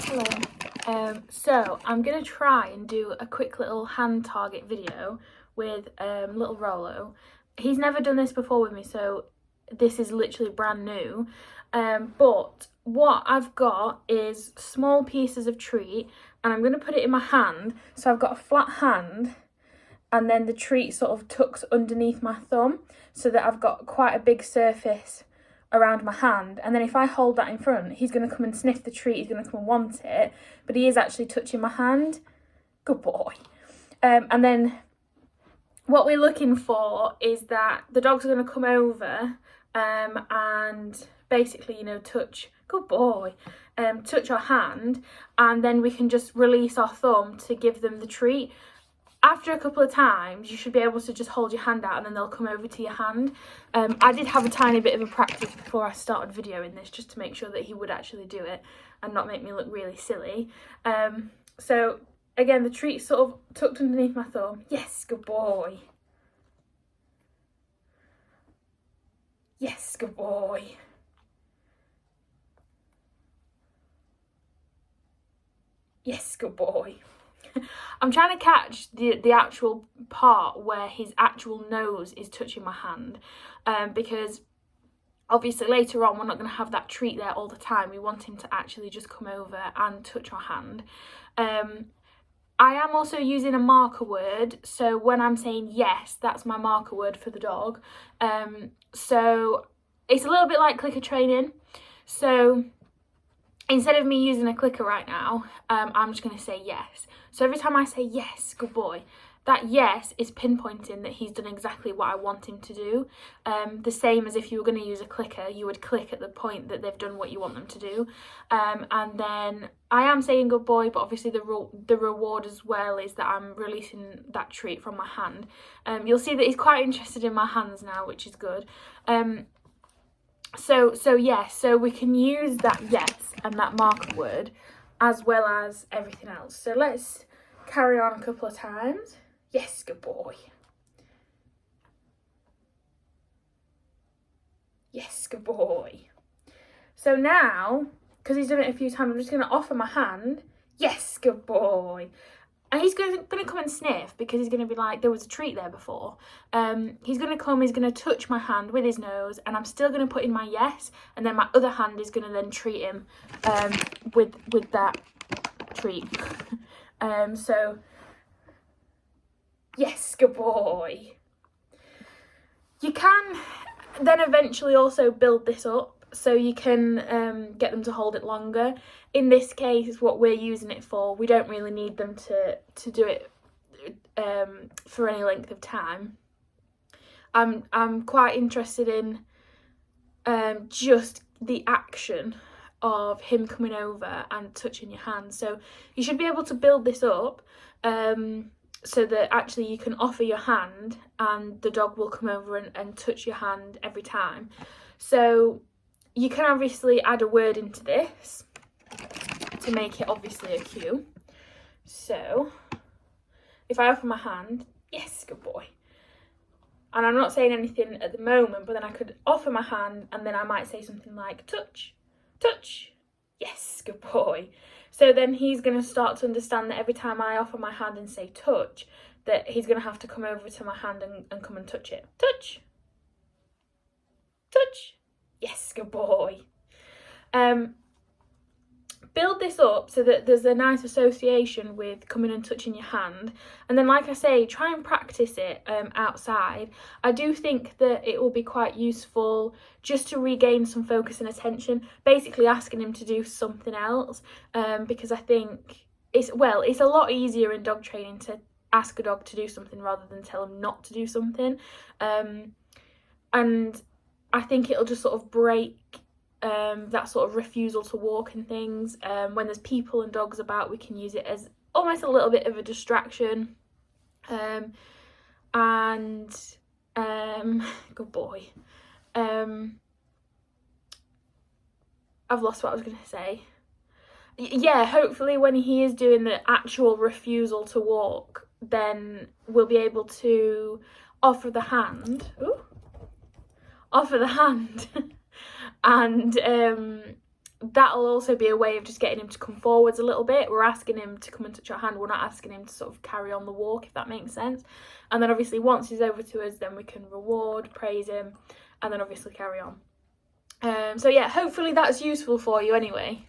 Hello. So I'm gonna try and do a quick little hand target video with little Rolo. He's never done this before with me, so this is literally brand new. But what I've got is small pieces of treat, and I'm gonna put it in my hand. So I've got a flat hand, and then the treat sort of tucks underneath my thumb, so that I've got quite a big surface around my hand. And then if I hold that in front, he's going to come and sniff the treat, he's going to come and want it, but he is actually touching my hand. Good boy. And then what we're looking for is that the dogs are going to come over and basically, you know, touch, good boy, touch our hand, and then we can just release our thumb to give them the treat. After a couple of times, you should be able to just hold your hand out and then they'll come over to your hand. I did have a tiny bit of a practice before I started videoing this, just to make sure that he would actually do it and not make me look really silly. So again, the treat's sort of tucked underneath my thumb. Yes, good boy. Yes, good boy. Yes, good boy. I'm trying to catch the actual part where his actual nose is touching my hand, because obviously later on we're not going to have that treat there all the time. We want him to actually just come over and touch our hand. I am also using a marker word, so when I'm saying yes, that's my marker word for the dog. So it's a little bit like clicker training. So instead of me using a clicker right now, I'm just going to say yes. So every time I say yes, good boy, that yes is pinpointing that he's done exactly what I want him to do. The same as if you were going to use a clicker, you would click at the point that they've done what you want them to do. And then I am saying good boy, but obviously the reward as well is that I'm releasing that treat from my hand. You'll see that he's quite interested in my hands now, which is good. So yes, so we can use that yes and that marker word as well as everything else. So let's carry on a couple of times. Yes, good boy. Yes, good boy. So now, because he's done it a few times, I'm just going to offer my hand. Yes, good boy. And he's going to come and sniff, because he's going to be like, there was a treat there before. He's going to come, he's going to touch my hand with his nose, and I'm still going to put in my yes, and then my other hand is going to then treat him with that treat. So, yes, good boy. You can then eventually also build this up, so you can get them to hold it longer. In this case, what we're using it for, we don't really need them to do it for any length of time. I'm quite interested in just the action of him coming over and touching your hand. So you should be able to build this up so that actually you can offer your hand and the dog will come over and touch your hand every time. So you can obviously add a word into this to make it obviously a cue. So if I offer my hand, yes, good boy. And I'm not saying anything at the moment, but then I could offer my hand and then I might say something like touch, touch, yes, good boy. So then he's going to start to understand that every time I offer my hand and say touch, that he's going to have to come over to my hand and come and touch it. Touch, touch, yes, good boy. Build this up so that there's a nice association with coming and touching your hand, and then, like I say, try and practice it outside. I do think that it will be quite useful just to regain some focus and attention, basically asking him to do something else, because I think it's a lot easier in dog training to ask a dog to do something rather than tell him not to do something, and I think it'll just sort of break that sort of refusal to walk and things. When there's people and dogs about, we can use it as almost a little bit of a distraction. Good boy. I've lost what I was going to say. Yeah, hopefully when he is doing the actual refusal to walk, then we'll be able to offer the hand. Ooh. Offer the hand and that'll also be a way of just getting him to come forwards a little bit. We're asking him to come and touch our hand. We're not asking him to sort of carry on the walk, if that makes sense. And then obviously once he's over to us, then we can reward, praise him, and then obviously carry on. So yeah, hopefully that's useful for you anyway.